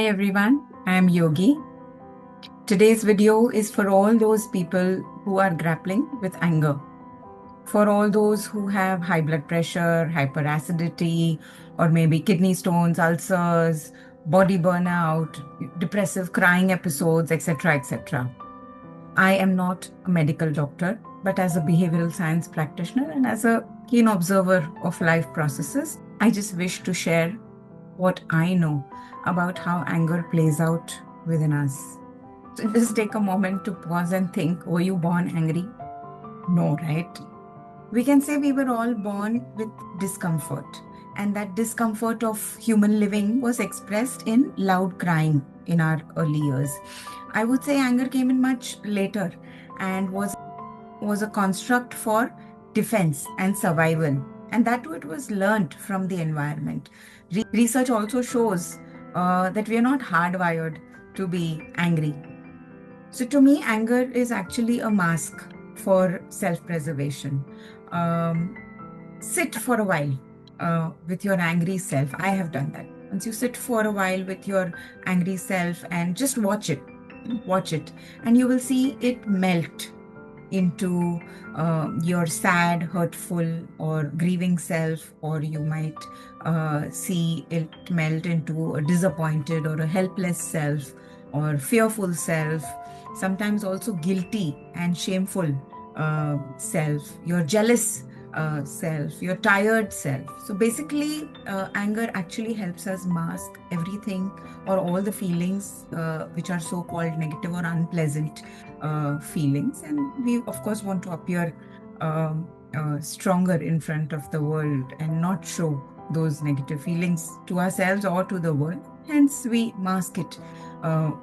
Hi everyone, I am Yogi. Today's video is for all those people who are grappling with anger. For all those who have high blood pressure, hyperacidity, or maybe kidney stones, ulcers, body burnout, depressive crying episodes, etc., etc. I am not a medical doctor, but as a behavioral science practitioner and as a keen observer of life processes, I just wish to share what I know about how anger plays out within us. So just take a moment to pause and think, were you born angry? No, right? We can say we were all born with discomfort, and that discomfort of human living was expressed in loud crying in our early years. I would say anger came in much later and was a construct for defense and survival. And that too, it was learned from the environment. Research also shows that we are not hardwired to be angry. So, to me, anger is actually a mask for self preservation. Sit for a while with your angry self. I have done that. Once you sit for a while with your angry self and just watch it, and you will see it melt into your sad, hurtful, or grieving self, or you might see it melt into a disappointed or a helpless self, or fearful self, sometimes also guilty and shameful self, your jealous self, your tired self. So basically, anger actually helps us mask everything or all the feelings which are so called negative or unpleasant feelings. And we, of course, want to appear stronger in front of the world and not show those negative feelings to ourselves or to the world. Hence, we mask it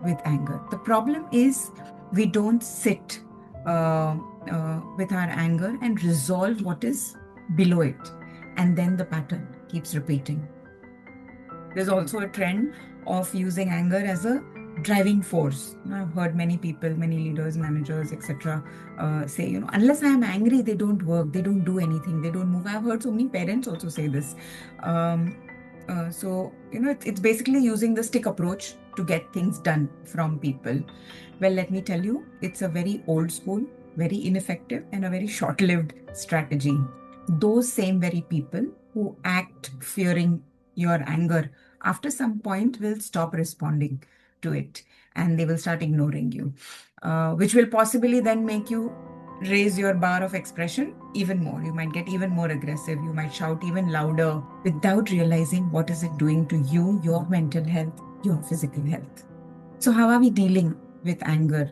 with anger. The problem is we don't sit with our anger and resolve what is below it. And then the pattern keeps repeating. There's also a trend of using anger as a driving force. I've heard many people, many leaders, managers, etc. Say, unless I am angry, they don't work, they don't do anything, they don't move. I've heard so many parents also say this. It's basically using the stick approach to get things done from people. Well, let me tell you, it's a very old school, very ineffective, and a very short-lived strategy. Those same very people who act fearing your anger after some point will stop responding to it and they will start ignoring you, which will possibly then make you raise your bar of expression even more. You might get even more aggressive. You might shout even louder without realizing what is it doing to you, your mental health, your physical health. So how are we dealing with anger?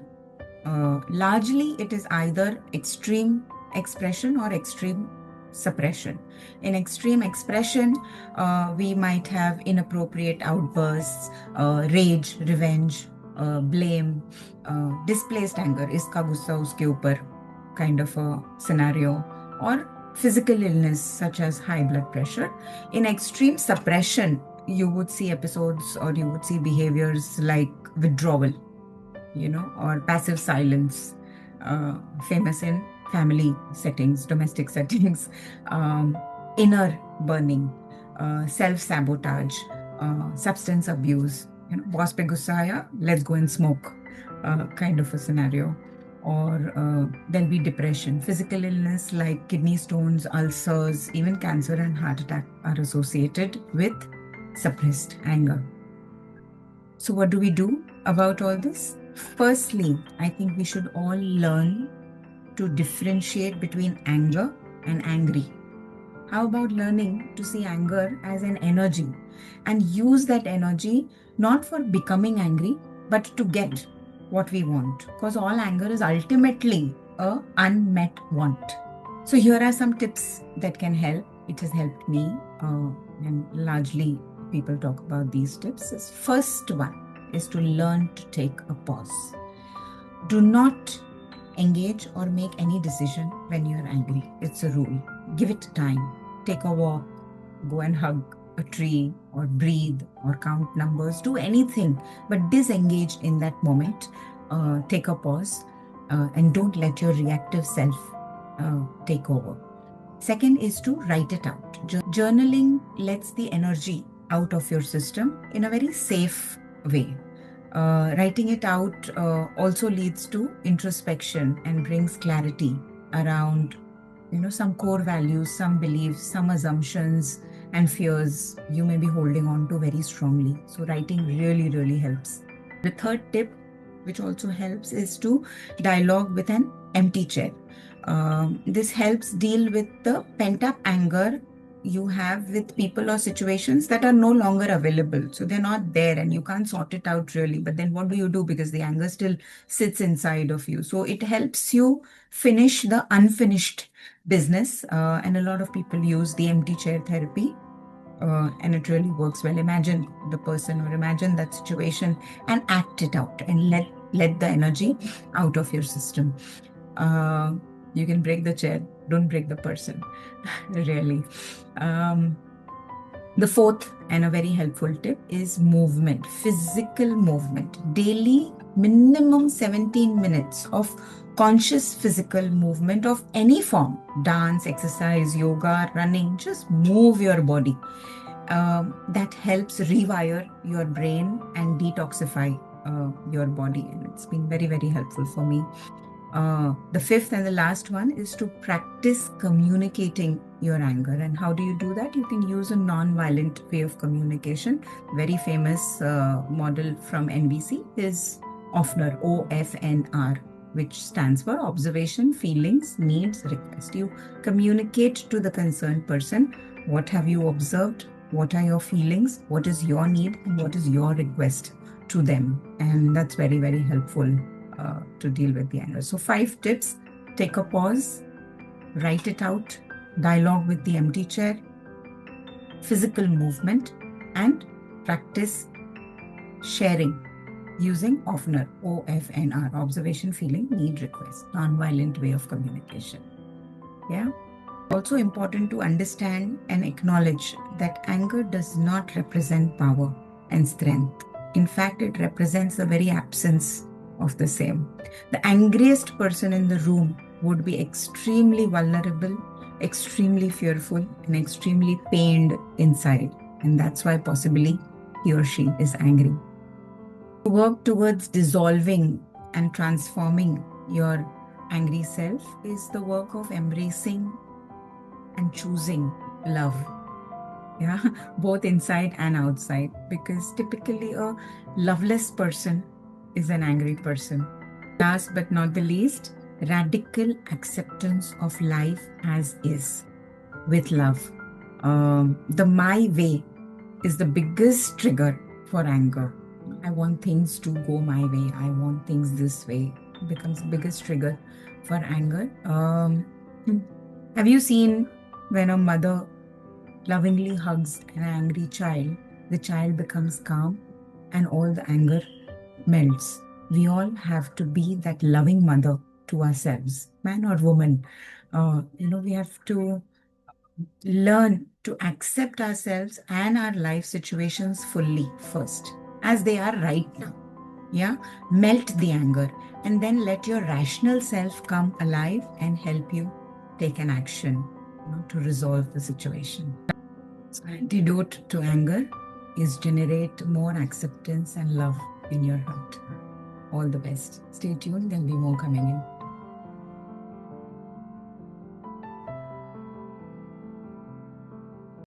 Largely, it is either extreme expression or extreme suppression. In extreme expression, we might have inappropriate outbursts, rage, revenge, blame, displaced anger, iska gussa uske upar kind of a scenario, or physical illness such as high blood pressure. In extreme suppression, you would see episodes or you would see behaviors like withdrawal, or passive silence, famous in family settings, domestic settings, inner burning, self-sabotage, substance abuse, boss pe gussa aaya, let's go and smoke, kind of a scenario. Or there'll be depression, physical illness like kidney stones, ulcers, even cancer and heart attack are associated with suppressed anger. So what do we do about all this? Firstly, I think we should all learn to differentiate between anger and angry. How about learning to see anger as an energy and use that energy not for becoming angry, but to get what we want? Because all anger is ultimately an unmet want. So here are some tips that can help. It has helped me, and largely people talk about these tips. First one is to learn to take a pause. Do not engage or make any decision when you're angry. It's a rule. Give it time. Take a walk, go and hug a tree, or breathe, or count numbers. Do anything, but disengage in that moment. Take a pause, and don't let your reactive self take over. Second is to write it out. Journaling lets the energy out of your system in a very safe way. Writing it out also leads to introspection and brings clarity around, some core values, some beliefs, some assumptions and fears you may be holding on to very strongly. So writing really, really helps. The third tip, which also helps, is to dialogue with an empty chair. This helps deal with the pent-up anger you have with people or situations that are no longer available. So they're not there and you can't sort it out really. But then what do you do? Because the anger still sits inside of you. So it helps you finish the unfinished business. And a lot of people use the empty chair therapy. And it really works well. Imagine the person or imagine that situation and act it out and let the energy out of your system. You can break the chair, don't break the person, really. The fourth and a very helpful tip is movement, physical movement. Daily, minimum 17 minutes of conscious physical movement of any form, dance, exercise, yoga, running, just move your body. That helps rewire your brain and detoxify your body. And it's been very, very helpful for me. The fifth and the last one is to practice communicating your anger. And how do you do that? You can use a non-violent way of communication. Very famous model from NBC is OFNR, OFNR, which stands for observation, feelings, needs, request. You communicate to the concerned person. What have you observed? What are your feelings? What is your need? And what is your request to them? And that's very, very helpful to deal with the anger. So 5 tips: take a pause, write it out, dialogue with the empty chair, physical movement, and practice sharing using OFNR, OFNR, observation, feeling, need, request, non-violent way of communication. Yeah. Also important to understand and acknowledge that anger does not represent power and strength. In fact, it represents the very absence of the same. The angriest person in the room would be extremely vulnerable, extremely fearful, and extremely pained inside. And that's why possibly he or she is angry. To work towards dissolving and transforming your angry self is the work of embracing and choosing love. Yeah, both inside and outside, because typically a loveless person is an angry person. Last but not the least, radical acceptance of life as is with love. The my way is the biggest trigger for anger. I want things to go my way. I want things this way. It becomes the biggest trigger for anger. Have you seen when a mother lovingly hugs an angry child, the child becomes calm and all the anger melts? We all have to be that loving mother to ourselves, man or woman. We have to learn to accept ourselves and our life situations fully first, as they are right now. Yeah, melt the anger and then let your rational self come alive and help you take an action, to resolve the situation. So antidote to anger is generate more acceptance and love in your heart. All the best. Stay tuned, there'll be more coming in.